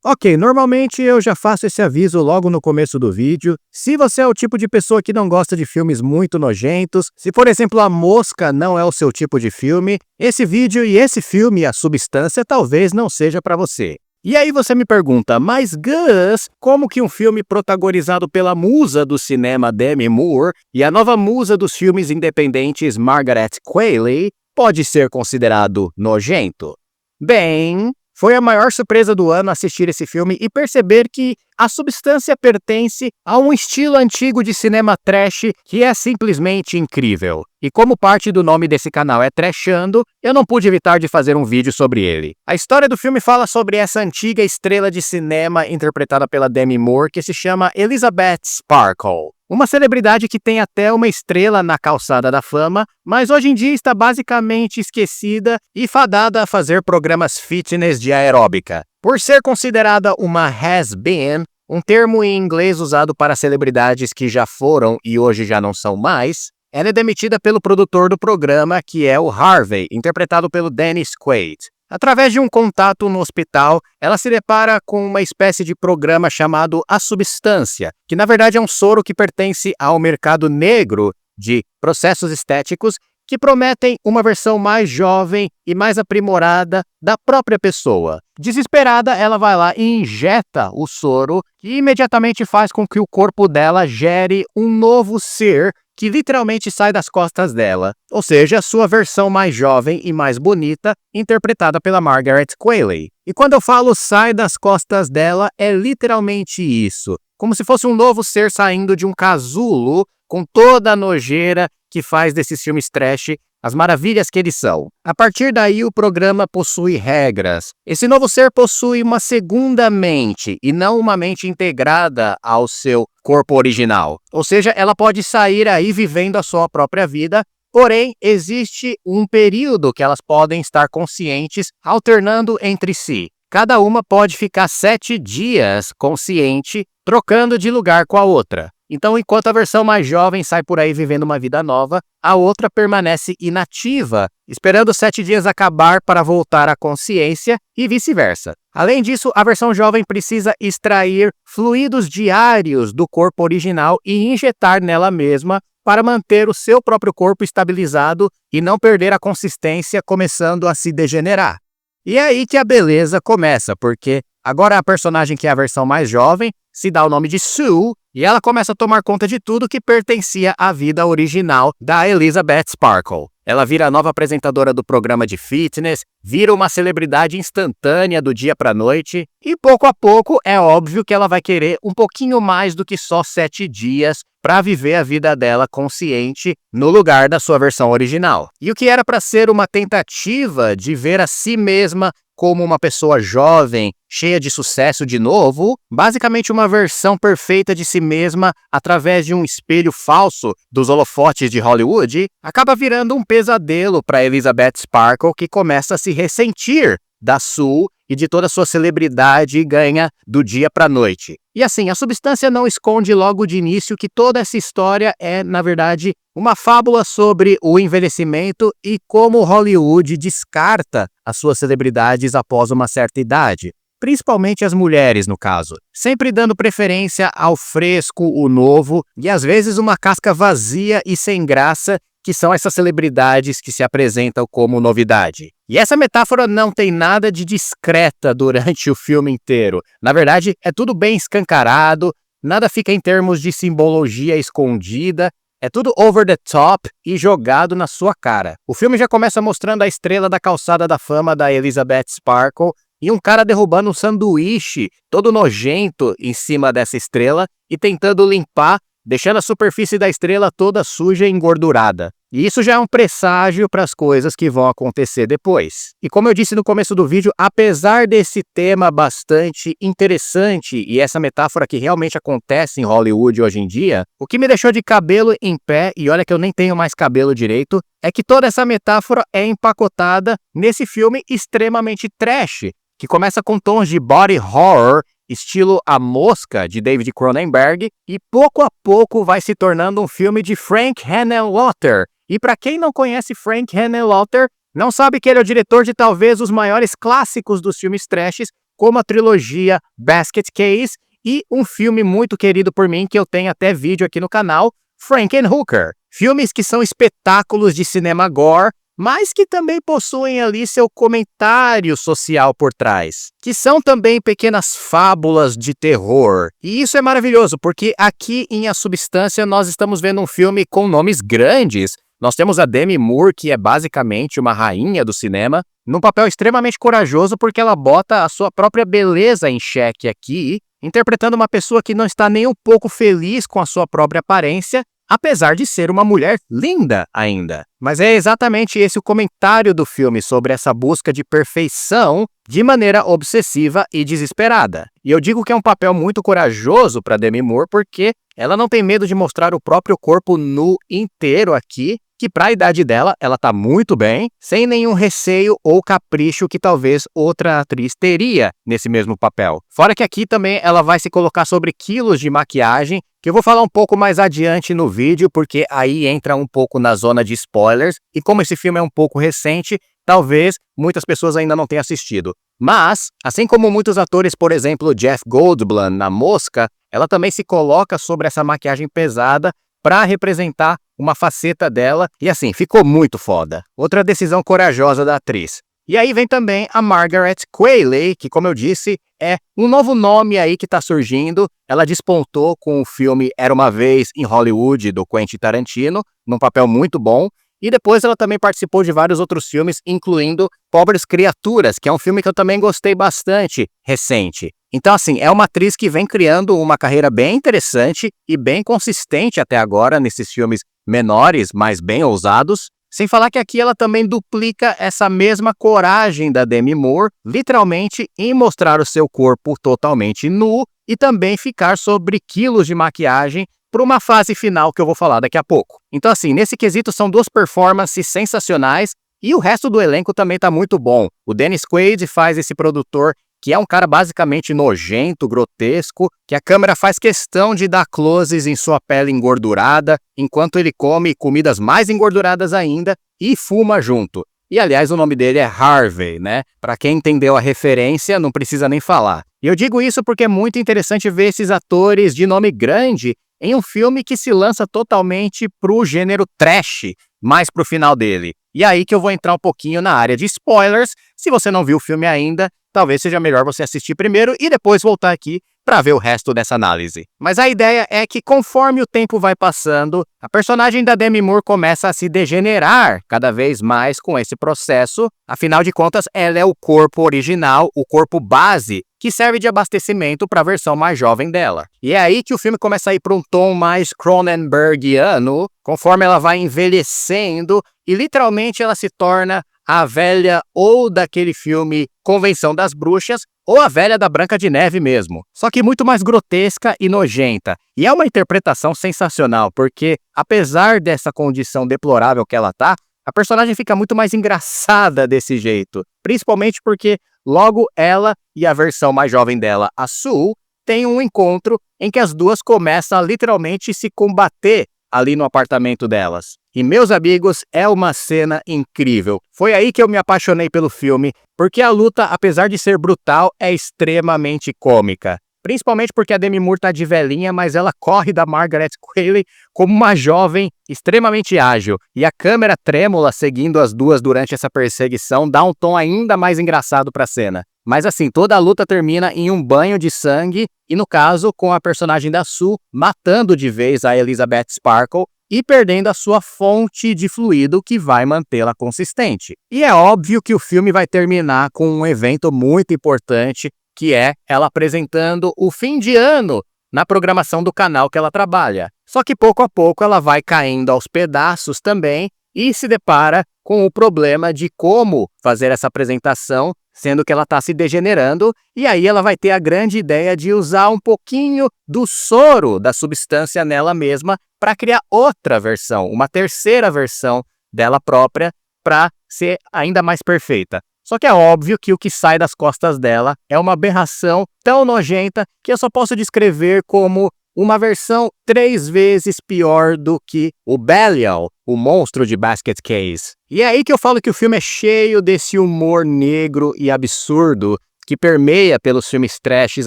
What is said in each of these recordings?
Ok, normalmente eu já faço esse aviso logo no começo do vídeo. Se você é o tipo de pessoa que não gosta de filmes muito nojentos, se por exemplo A Mosca não é o seu tipo de filme, esse vídeo e esse filme, A Substância, talvez não seja pra você. E aí você me pergunta, mas Gus, como que um filme protagonizado pela musa do cinema Demi Moore e a nova musa dos filmes independentes Margaret Qualley pode ser considerado nojento? Bem, foi a maior surpresa do ano assistir esse filme e perceber que A Substância pertence a um estilo antigo de cinema trash que é simplesmente incrível. E como parte do nome desse canal é Trashando, eu não pude evitar de fazer um vídeo sobre ele. A história do filme fala sobre essa antiga estrela de cinema interpretada pela Demi Moore que se chama Elizabeth Sparkle. Uma celebridade que tem até uma estrela na calçada da fama, mas hoje em dia está basicamente esquecida e fadada a fazer programas fitness de aeróbica. Por ser considerada uma has-been, um termo em inglês usado para celebridades que já foram e hoje já não são mais, ela é demitida pelo produtor do programa, que é o Harvey, interpretado pelo Dennis Quaid. Através de um contato no hospital, ela se depara com uma espécie de programa chamado A Substância, que na verdade é um soro que pertence ao mercado negro de processos estéticos que prometem uma versão mais jovem e mais aprimorada da própria pessoa. Desesperada, ela vai lá e injeta o soro, que imediatamente faz com que o corpo dela gere um novo ser que literalmente sai das costas dela, ou seja, sua versão mais jovem e mais bonita, interpretada pela Margaret Qualley. E quando eu falo sai das costas dela, é literalmente isso, como se fosse um novo ser saindo de um casulo com toda a nojeira que faz desses filmes trash as maravilhas que eles são. A partir daí, o programa possui regras. Esse novo ser possui uma segunda mente, e não uma mente integrada ao seu corpo original. Ou seja, ela pode sair aí vivendo a sua própria vida, porém, existe um período que elas podem estar conscientes, alternando entre si. Cada uma pode ficar 7 dias consciente, trocando de lugar com a outra. Então, enquanto a versão mais jovem sai por aí vivendo uma vida nova, a outra permanece inativa, esperando 7 dias acabar para voltar à consciência e vice-versa. Além disso, a versão jovem precisa extrair fluidos diários do corpo original e injetar nela mesma para manter o seu próprio corpo estabilizado e não perder a consistência, começando a se degenerar. E é aí que a beleza começa, porque agora a personagem que é a versão mais jovem se dá o nome de Sue, e ela começa a tomar conta de tudo que pertencia à vida original da Elizabeth Sparkle. Ela vira a nova apresentadora do programa de fitness, vira uma celebridade instantânea do dia para a noite, e pouco a pouco é óbvio que ela vai querer um pouquinho mais do que só 7 dias para viver a vida dela consciente no lugar da sua versão original. E o que era para ser uma tentativa de ver a si mesma como uma pessoa jovem, cheia de sucesso de novo, basicamente uma versão perfeita de si mesma através de um espelho falso dos holofotes de Hollywood, acaba virando um pesadelo para Elizabeth Sparkle, que começa a se ressentir da Sue e de toda a sua celebridade e ganha do dia para a noite. E assim, a substância não esconde logo de início que toda essa história é, na verdade, uma fábula sobre o envelhecimento e como Hollywood descarta as suas celebridades após uma certa idade. Principalmente as mulheres, no caso. Sempre dando preferência ao fresco, o novo, e às vezes uma casca vazia e sem graça, que são essas celebridades que se apresentam como novidade. E essa metáfora não tem nada de discreta durante o filme inteiro. Na verdade, é tudo bem escancarado, nada fica em termos de simbologia escondida, é tudo over the top e jogado na sua cara. O filme já começa mostrando a estrela da calçada da fama da Elizabeth Sparkle e um cara derrubando um sanduíche todo nojento em cima dessa estrela e tentando limpar, deixando a superfície da estrela toda suja e engordurada. E isso já é um presságio para as coisas que vão acontecer depois. E como eu disse no começo do vídeo, apesar desse tema bastante interessante e essa metáfora que realmente acontece em Hollywood hoje em dia, o que me deixou de cabelo em pé, e olha que eu nem tenho mais cabelo direito, é que toda essa metáfora é empacotada nesse filme extremamente trash, que começa com tons de body horror, estilo A Mosca, de David Cronenberg, e pouco a pouco vai se tornando um filme de Frank Henenlotter. E para quem não conhece Frank Henenlotter, não sabe que ele é o diretor de talvez os maiores clássicos dos filmes trashes, como a trilogia Basket Case e um filme muito querido por mim, que eu tenho até vídeo aqui no canal, Frankenhooker. Filmes que são espetáculos de cinema gore, mas que também possuem ali seu comentário social por trás, que são também pequenas fábulas de terror. E isso é maravilhoso, porque aqui em A Substância nós estamos vendo um filme com nomes grandes. Nós temos a Demi Moore, que é basicamente uma rainha do cinema, num papel extremamente corajoso, porque ela bota a sua própria beleza em xeque aqui, interpretando uma pessoa que não está nem um pouco feliz com a sua própria aparência, apesar de ser uma mulher linda ainda. Mas é exatamente esse o comentário do filme sobre essa busca de perfeição de maneira obsessiva e desesperada. E eu digo que é um papel muito corajoso para Demi Moore porque ela não tem medo de mostrar o próprio corpo nu inteiro aqui, que para a idade dela, ela tá muito bem, sem nenhum receio ou capricho que talvez outra atriz teria nesse mesmo papel. Fora que aqui também ela vai se colocar sobre quilos de maquiagem, que eu vou falar um pouco mais adiante no vídeo, porque aí entra um pouco na zona de spoilers, e como esse filme é um pouco recente, talvez muitas pessoas ainda não tenham assistido. Mas, assim como muitos atores, por exemplo, Jeff Goldblum na Mosca, ela também se coloca sobre essa maquiagem pesada para representar uma faceta dela, e assim, ficou muito foda. Outra decisão corajosa da atriz. E aí vem também a Margaret Qualley, que, como eu disse, é um novo nome aí que tá surgindo. Ela despontou com o filme Era Uma Vez em Hollywood, do Quentin Tarantino, num papel muito bom. E depois ela também participou de vários outros filmes, incluindo Pobres Criaturas, que é um filme que eu também gostei bastante, recente. Então, assim, é uma atriz que vem criando uma carreira bem interessante e bem consistente até agora nesses filmes menores, mas bem ousados. Sem falar que aqui ela também duplica essa mesma coragem da Demi Moore, literalmente em mostrar o seu corpo totalmente nu e também ficar sobre quilos de maquiagem para uma fase final que eu vou falar daqui a pouco. Então, assim, nesse quesito são duas performances sensacionais e o resto do elenco também tá muito bom. O Dennis Quaid faz esse produtor que é um cara basicamente nojento, grotesco, que a câmera faz questão de dar closes em sua pele engordurada, enquanto ele come comidas mais engorduradas ainda e fuma junto. E, aliás, o nome dele é Harvey, né? Para quem entendeu a referência, não precisa nem falar. E eu digo isso porque é muito interessante ver esses atores de nome grande em um filme que se lança totalmente pro gênero trash, mais pro final dele. E aí que eu vou entrar um pouquinho na área de spoilers. Se você não viu o filme ainda, talvez seja melhor você assistir primeiro e depois voltar aqui para ver o resto dessa análise. Mas a ideia é que conforme o tempo vai passando, a personagem da Demi Moore começa a se degenerar cada vez mais com esse processo. Afinal de contas, ela é o corpo original, o corpo base, que serve de abastecimento para a versão mais jovem dela. E é aí que o filme começa a ir para um tom mais Cronenbergiano, conforme ela vai envelhecendo e literalmente ela se torna a velha ou daquele filme Convenção das Bruxas, ou a velha da Branca de Neve mesmo. Só que muito mais grotesca e nojenta. E é uma interpretação sensacional, porque apesar dessa condição deplorável que ela tá, a personagem fica muito mais engraçada desse jeito. Principalmente porque logo ela e a versão mais jovem dela, a Sue, têm um encontro em que as duas começam a literalmente se combater ali no apartamento delas. E, meus amigos, é uma cena incrível. Foi aí que eu me apaixonei pelo filme, porque a luta, apesar de ser brutal, é extremamente cômica. Principalmente porque a Demi Moore tá de velhinha, mas ela corre da Margaret Qualley como uma jovem extremamente ágil. E a câmera trêmula seguindo as duas durante essa perseguição dá um tom ainda mais engraçado pra cena. Mas assim, toda a luta termina em um banho de sangue, e no caso, com a personagem da Sue matando de vez a Elizabeth Sparkle e perdendo a sua fonte de fluido que vai mantê-la consistente. E é óbvio que o filme vai terminar com um evento muito importante, que é ela apresentando o fim de ano na programação do canal que ela trabalha. Só que pouco a pouco ela vai caindo aos pedaços também e se depara com o problema de como fazer essa apresentação, sendo que ela está se degenerando, e aí ela vai ter a grande ideia de usar um pouquinho do soro da substância nela mesma para criar outra versão, uma terceira versão dela própria para ser ainda mais perfeita. Só que é óbvio que o que sai das costas dela é uma aberração tão nojenta que eu só posso descrever como uma versão 3 vezes pior do que o Belial, o monstro de Basket Case. E é aí que eu falo que o filme é cheio desse humor negro e absurdo que permeia pelos filmes trashes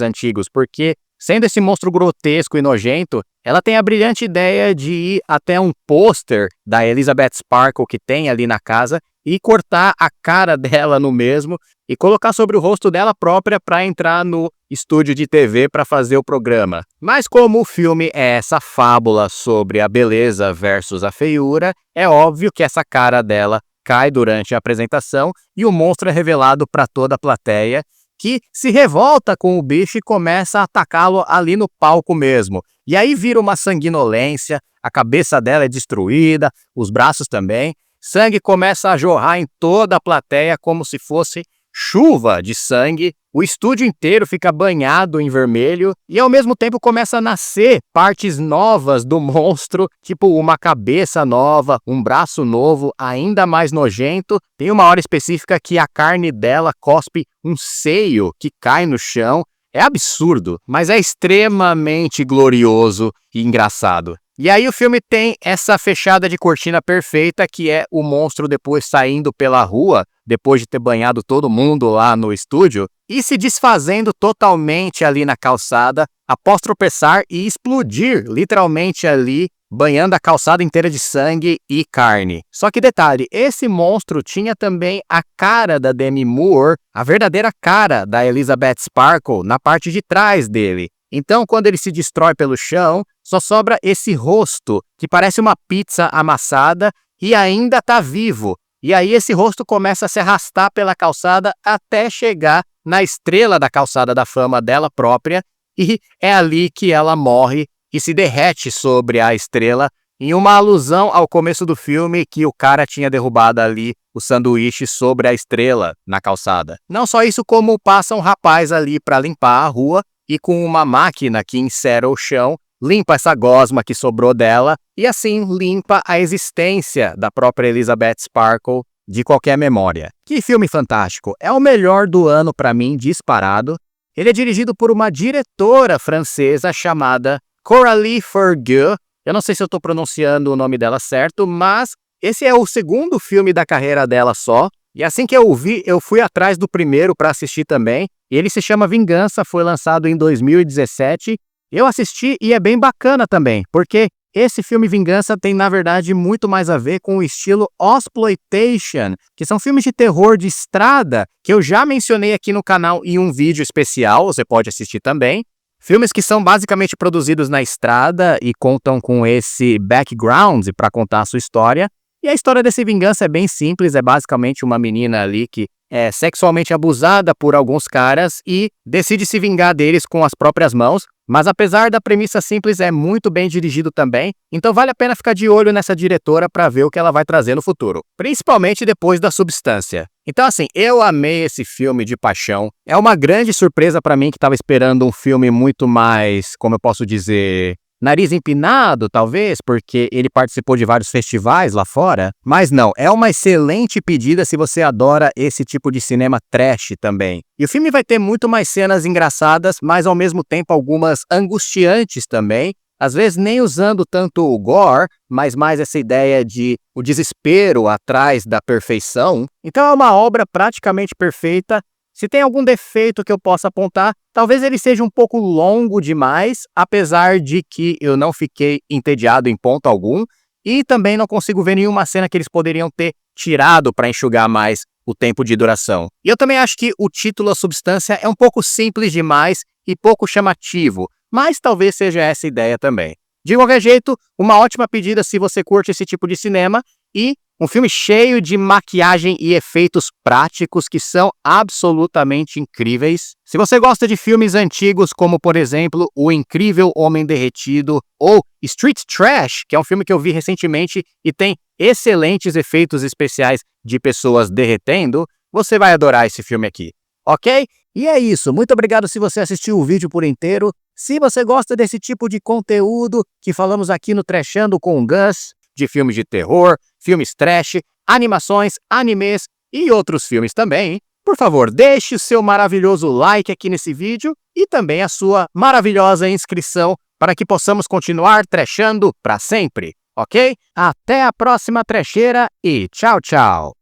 antigos, porque, sendo esse monstro grotesco e nojento, ela tem a brilhante ideia de ir até um pôster da Elizabeth Sparkle que tem ali na casa e cortar a cara dela no mesmo e colocar sobre o rosto dela própria para entrar no estúdio de TV para fazer o programa. Mas como o filme é essa fábula sobre a beleza versus a feiura, é óbvio que essa cara dela cai durante a apresentação e o monstro é revelado para toda a plateia, que se revolta com o bicho e começa a atacá-lo ali no palco mesmo. E aí vira uma sanguinolência, a cabeça dela é destruída, os braços também. Sangue começa a jorrar em toda a plateia como se fosse chuva de sangue. O estúdio inteiro fica banhado em vermelho e ao mesmo tempo começa a nascer partes novas do monstro, tipo uma cabeça nova, um braço novo, ainda mais nojento. Tem uma hora específica que a carne dela cospe um seio que cai no chão. É absurdo, mas é extremamente glorioso e engraçado. E aí o filme tem essa fechada de cortina perfeita, que é o monstro depois saindo pela rua, depois de ter banhado todo mundo lá no estúdio, e se desfazendo totalmente ali na calçada, após tropeçar e explodir literalmente ali, banhando a calçada inteira de sangue e carne. Só que detalhe, esse monstro tinha também a cara da Demi Moore, a verdadeira cara da Elizabeth Sparkle, na parte de trás dele. Então, quando ele se destrói pelo chão, só sobra esse rosto, que parece uma pizza amassada e ainda está vivo. E aí esse rosto começa a se arrastar pela calçada até chegar na estrela da calçada da fama dela própria, e é ali que ela morre e se derrete sobre a estrela, em uma alusão ao começo do filme que o cara tinha derrubado ali o sanduíche sobre a estrela na calçada. Não só isso, como passa um rapaz ali para limpar a rua, e com uma máquina que encera o chão, limpa essa gosma que sobrou dela e assim limpa a existência da própria Elizabeth Sparkle de qualquer memória. Que filme fantástico! É o melhor do ano para mim, disparado. Ele é dirigido por uma diretora francesa chamada Coralie Forgue. Eu não sei se eu estou pronunciando o nome dela certo, mas esse é o segundo filme da carreira dela só. E assim que eu o vi, eu fui atrás do primeiro para assistir também. Ele se chama Vingança, foi lançado em 2017. Eu assisti e é bem bacana também, porque esse filme Vingança tem, na verdade, muito mais a ver com o estilo Exploitation, que são filmes de terror de estrada, que eu já mencionei aqui no canal em um vídeo especial, você pode assistir também. Filmes que são basicamente produzidos na estrada e contam com esse background para contar a sua história. E a história desse Vingança é bem simples, é basicamente uma menina ali que é sexualmente abusada por alguns caras e decide se vingar deles com as próprias mãos, mas apesar da premissa simples, é muito bem dirigido também, então vale a pena ficar de olho nessa diretora para ver o que ela vai trazer no futuro, principalmente depois da Substância. Então assim, eu amei esse filme de paixão, é uma grande surpresa para mim que estava esperando um filme muito mais, como eu posso dizer, nariz empinado, talvez, porque ele participou de vários festivais lá fora. Mas não, é uma excelente pedida se você adora esse tipo de cinema trash também. E o filme vai ter muito mais cenas engraçadas, mas ao mesmo tempo algumas angustiantes também. Às vezes nem usando tanto o gore, mas mais essa ideia de o desespero atrás da perfeição. Então é uma obra praticamente perfeita. Se tem algum defeito que eu possa apontar, talvez ele seja um pouco longo demais, apesar de que eu não fiquei entediado em ponto algum, e também não consigo ver nenhuma cena que eles poderiam ter tirado para enxugar mais o tempo de duração. E eu também acho que o título A Substância é um pouco simples demais e pouco chamativo, mas talvez seja essa a ideia também. De qualquer jeito, uma ótima pedida se você curte esse tipo de cinema e um filme cheio de maquiagem e efeitos práticos que são absolutamente incríveis. Se você gosta de filmes antigos como, por exemplo, O Incrível Homem Derretido ou Street Trash, que é um filme que eu vi recentemente e tem excelentes efeitos especiais de pessoas derretendo, você vai adorar esse filme aqui, ok? E é isso, muito obrigado se você assistiu o vídeo por inteiro. Se você gosta desse tipo de conteúdo que falamos aqui no Trashando com o Gus, de filmes de terror, filmes trash, animações, animes e outros filmes também, por favor, deixe o seu maravilhoso like aqui nesse vídeo e também a sua maravilhosa inscrição para que possamos continuar trashando para sempre, ok? Até a próxima trecheira e tchau, tchau!